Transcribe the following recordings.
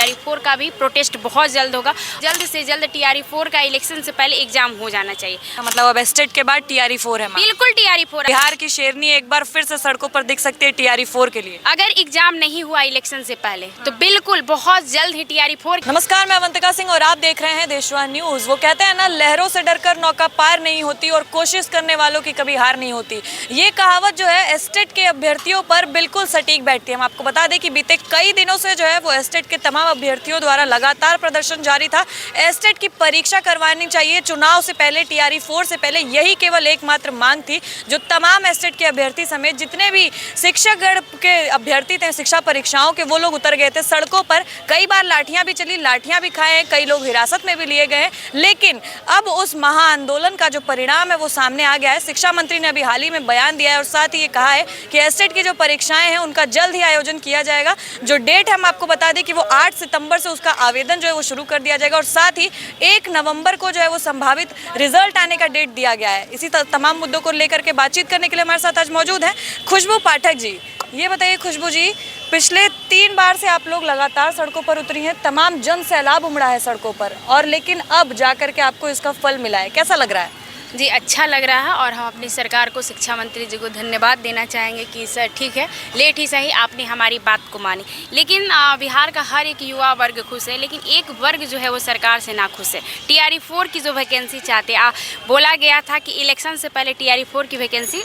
TRE-4 का भी protest बहुत जल्द होगा। जल्द से जल्द TRE-4 का इलेक्शन से पहले एग्जाम हो जाना चाहिए। मतलब अब एस्टेट के बाद TRE-4 है। बिल्कुल TRE-4। बिहार की शेरनी एक बार फिर से सड़कों पर दिख सकती है TRE-4 के लिए, अगर एग्जाम नहीं हुआ इलेक्शन से पहले तो बिल्कुल बहुत जल्द ही TRE-4। नमस्कार, मैं अवंतिका सिंह और आप देख रहे हैं देशवान न्यूज। वो कहते हैं ना, लहरों से डरकर नौका पार नहीं होती और कोशिश करने वालों की कभी हार नहीं होती। ये कहावत जो है एस्टेट के अभ्यर्थियों पर बिल्कुल सटीक बैठती है। हम आपको बता दें कि बीते कई दिनों से जो है वो एस्टेट के तमाम अभ्यर्थियों द्वारा लगातार प्रदर्शन जारी था। एस्टेट की परीक्षा करवानी चाहिए चुनाव से पहले, TRE-4 से पहले, यही केवल एकमात्र मांग थी जो तमाम एस्टेट के अभ्यर्थी समेत जितने भी शिक्षकगण के अभ्यर्थी थे शिक्षा परीक्षाओं के, वो लोग उतर गए थे सड़कों पर। कई बार लाठियां भी चली, लाठियां भी खाए, कई लोग हिरासत में भी लिए गए हैं। लेकिन अब उस महाआंदोलन का जो परिणाम है वो सामने आ गया है। शिक्षा मंत्री ने अभी हाल ही में बयान दिया है और साथ ही ये कहा है कि एस्टेट की जो परीक्षाएं हैं उनका जल्द ही आयोजन किया जाएगा। जो डेट है हम आपको बता दें कि वो 8 सितंबर से उसका आवेदन जो है वो शुरू कर दिया जाएगा और साथ ही 1 नवंबर को जो है वो संभावित रिजल्ट आने का डेट दिया गया है। इसी तमाम मुद्दों को लेकर के बातचीत करने के लिए हमारे साथ आज मौजूद हैं खुशबू पाठक जी। ये बताइए खुशबू जी, पिछले 3 बार से आप लोग लगातार सड़कों पर उतरी हैं, तमाम जन सैलाब उमड़ा है सड़कों पर, और लेकिन अब जाकर के आपको इसका फल मिला है, कैसा लग रहा है? जी, अच्छा लग रहा है और हम अपनी सरकार को, शिक्षा मंत्री जी को धन्यवाद देना चाहेंगे कि सर ठीक है, लेट ही सही आपने हमारी बात को मानी। लेकिन बिहार का हर एक युवा वर्ग खुश है, लेकिन एक वर्ग जो है वो सरकार से ना खुश है। TRE-4 की जो वैकेंसी चाहते हैं, बोला गया था कि इलेक्शन से पहले TRE-4 की वैकेंसी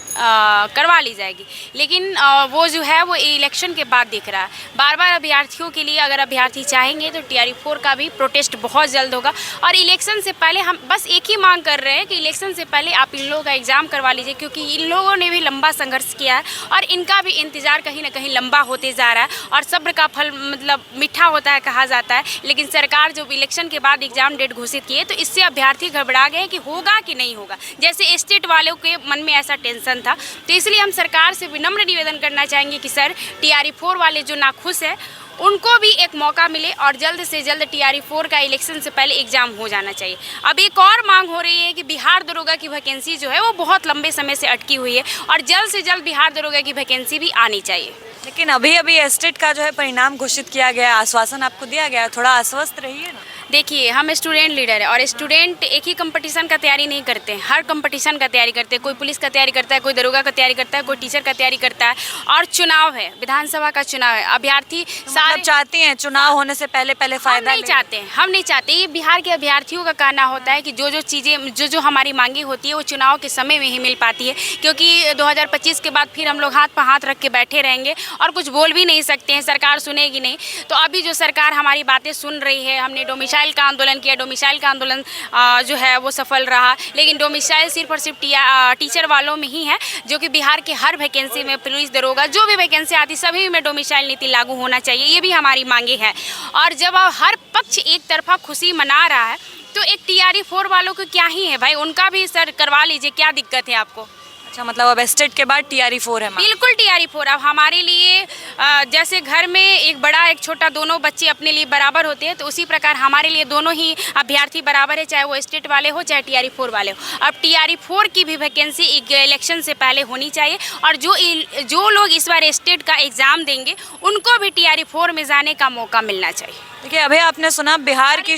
करवा ली जाएगी, लेकिन वो जो है वो इलेक्शन के बाद दिख रहा है। बार बार अभ्यर्थियों के लिए, अगर अभ्यर्थी चाहेंगे तो TRE-4 का भी प्रोटेस्ट बहुत जल्द होगा। और इलेक्शन से पहले हम बस एक ही मांग कर रहे हैं कि इलेक्शन से पहले आप इन लोगों का एग्ज़ाम करवा लीजिए, क्योंकि इन लोगों ने भी लंबा संघर्ष किया है और इनका भी इंतज़ार कहीं ना कहीं लंबा होते जा रहा है। और सब्र का फल मतलब मीठा होता है कहा जाता है। लेकिन सरकार जो इलेक्शन के बाद एग्ज़ाम डेट घोषित की है तो इससे अभ्यर्थी घबरा गए कि होगा कि नहीं होगा, जैसे स्टेट वालों के मन में ऐसा टेंशन था। तो इसलिए हम सरकार से विनम्र निवेदन करना चाहेंगे कि सर TRE-4 वाले जो नाखुश है उनको भी एक मौका मिले और जल्द से जल्द TRE-4 का इलेक्शन से पहले एग्जाम हो जाना चाहिए। अब एक और मांग हो रही है कि बिहार दरोगा की वैकेंसी जो है वो बहुत लंबे समय से अटकी हुई है और जल्द से जल्द बिहार दरोगा की वैकेंसी भी आनी चाहिए। लेकिन अभी एस्टेट का जो है परिणाम घोषित किया गया, आश्वासन आपको दिया गया, थोड़ा आश्वस्त रहिए ना। देखिए, हम स्टूडेंट लीडर है और स्टूडेंट एक ही कंपटीशन का तैयारी नहीं करते हैं, हर कंपटीशन का तैयारी करते हैं। कोई पुलिस का तैयारी करता है, कोई दरोगा का तैयारी करता है, कोई टीचर का तैयारी करता है। और चुनाव है, विधानसभा का चुनाव है, अभ्यर्थी सारे चाहते हैं चुनाव होने से पहले फायदा नहीं चाहते हैं। हम नहीं चाहते। ये बिहार के अभ्यर्थियों का कहना होता है कि जो चीज़ें जो हमारी मांगी होती है वो चुनाव के समय में ही मिल पाती है, क्योंकि 2025 के बाद फिर हम लोग हाथ पर हाथ रख के बैठे रहेंगे और कुछ बोल भी नहीं सकते हैं, सरकार सुनेगी नहीं। तो अभी जो सरकार हमारी बातें सुन रही है, हमने डोमिसाइल का आंदोलन किया, डोमिसाइल का आंदोलन जो है वो सफल रहा, लेकिन डोमिसाइल सिर्फ और सिर्फ टीचर वालों में ही है, जो कि बिहार के हर वैकेंसी में, पुलिस दरोगा जो भी वैकेंसी आती सभी में डोमिसाइल नीति लागू होना चाहिए। ये भी हमारी मांगे हैं। और जब हर पक्ष एक तरफा खुशी मना रहा है तो एक TRE-4 वालों को क्या ही है भाई, उनका भी सर करवा लीजिए, क्या दिक्कत है आपको? अच्छा, मतलब अब एस्टेट के बाद TRE-4 है। बिल्कुल TRE-4। अब हमारे लिए जैसे घर में एक बड़ा एक छोटा दोनों बच्चे अपने लिए बराबर होते हैं, तो उसी प्रकार हमारे लिए दोनों ही अभ्यर्थी बराबर है, चाहे वो स्टेट वाले हो चाहे TRE-4 वाले हो। अब TRE-4 की भी वैकेंसी इलेक्शन से पहले होनी चाहिए और जो लोग इस बार स्टेट का एग्ज़ाम देंगे उनको भी TRE-4 में जाने का मौका मिलना चाहिए। देखिए, अभी आपने सुना बिहार की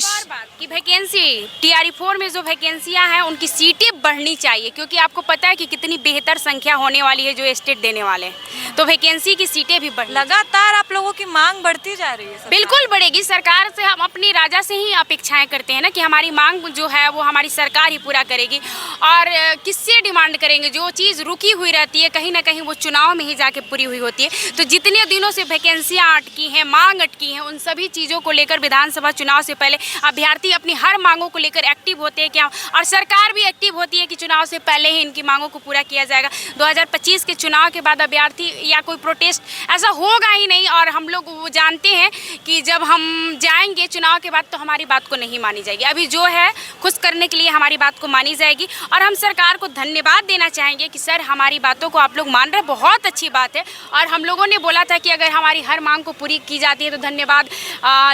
वैकेंसी, TRE-4 में जो वैकेंसियां हैं उनकी सीटें बढ़नी चाहिए, क्योंकि आपको पता है कि कितनी बेहतर संख्या होने वाली है जो स्टेट देने वाले हैं, तो वैकेंसी की सीटें भी बढ़ लगातार आप लोगों की मांग बढ़ती जा रही है। बिल्कुल बढ़ेगी। सरकार से हम अपनी राजा से ही अपेक्षाएं करते हैं ना कि हमारी मांग जो है वो हमारी सरकार ही पूरा करेगी। और किससे डिमांड करेंगे? जो चीज़ रुकी हुई रहती है कहीं ना कहीं वो चुनाव में ही जाके पूरी हुई होती है। तो जितने दिनों से वैकेंसियाँ अटकी हैं, मांग अटकी हैं, उन सभी चीज़ों को लेकर विधानसभा चुनाव से पहले अभ्यर्थी अपनी हर मांगों को लेकर एक्टिव होते हैं क्या, और सरकार भी एक्टिव होती है कि चुनाव से पहले ही इनकी मांगों को पूरा किया जाएगा। 2025 के चुनाव के बाद अभ्यर्थी या कोई प्रोटेस्ट ऐसा होगा ही नहीं। और हम लोग वो जानते हैं कि जब हम जाएंगे चुनाव के बाद तो हमारी बात को नहीं मानी जाएगी। अभी जो है खुश करने के लिए हमारी बात को मानी जाएगी और हम सरकार को धन्यवाद देना चाहेंगे कि सर हमारी बातों को आप लोग मान रहे, बहुत अच्छी बात है। और हम लोगों ने बोला था कि अगर हमारी हर मांग को पूरी की जाती है तो धन्यवाद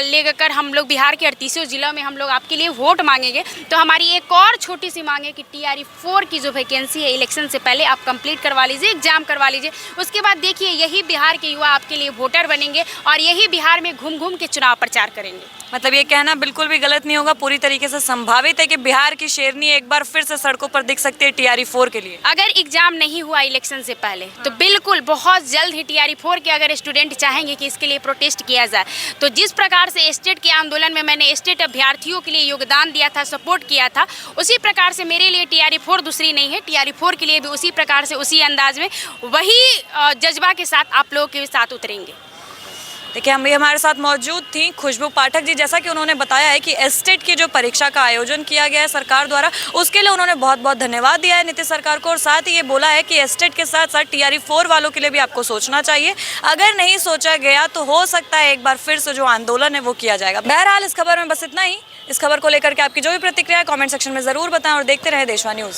लेकर हम लोग बिहार के 38 जिलों में हम लोग आपके लिए वोट मांगेंगे। तो हमारी एक और छोटी सी मांग है कि TRE-4 की जो वैकेंसी है इलेक्शन से पहले आप कंप्लीट करवा लीजिए, एग्जाम करवा लीजिए। उसके बाद देखिए यही बिहार के युवा आपके लिए वोटर बनेंगे और यही बिहार में घूम घूम के चुनाव प्रचार करेंगे। मतलब ये कहना बिल्कुल भी गलत नहीं होगा, पूरी तरीके से संभावित है कि बिहार की शेरनी एक बार फिर से सड़कों पर दिख सकती है TRE 4 के लिए। अगर एग्जाम नहीं हुआ इलेक्शन से पहले तो बिल्कुल बहुत जल्द ही TRE 4 के अगर स्टूडेंट चाहेंगे कि इसके लिए प्रोटेस्ट किया जाए, तो जिस प्रकार से स्टेट के आंदोलन में मैंने स्टेट अभ्यर्थियों के लिए योगदान दिया था, सपोर्ट किया था, उसी प्रकार से मेरे लिए TRE 4 दूसरी नहीं है। TRE 4 के लिए भी उसी प्रकार से, उसी अंदाज में, वही जज्बा के साथ आप लोगों के साथ उतरेंगे। देखिए हम भी हमारे साथ मौजूद थी खुशबू पाठक जी। जैसा कि उन्होंने बताया है कि एस्टेट की जो परीक्षा का आयोजन किया गया है सरकार द्वारा, उसके लिए उन्होंने बहुत बहुत धन्यवाद दिया है नीतीश सरकार को, और साथ ही ये बोला है कि एस्टेट के साथ साथ TRE 4 वालों के लिए भी आपको सोचना चाहिए। अगर नहीं सोचा गया तो हो सकता है एक बार फिर से जो आंदोलन है वो किया जाएगा। बहरहाल इस खबर में बस इतना ही। इस खबर को लेकर के आपकी जो भी प्रतिक्रिया है कमेंट सेक्शन में ज़रूर बताएं और देखते रहे देशवा न्यूज़।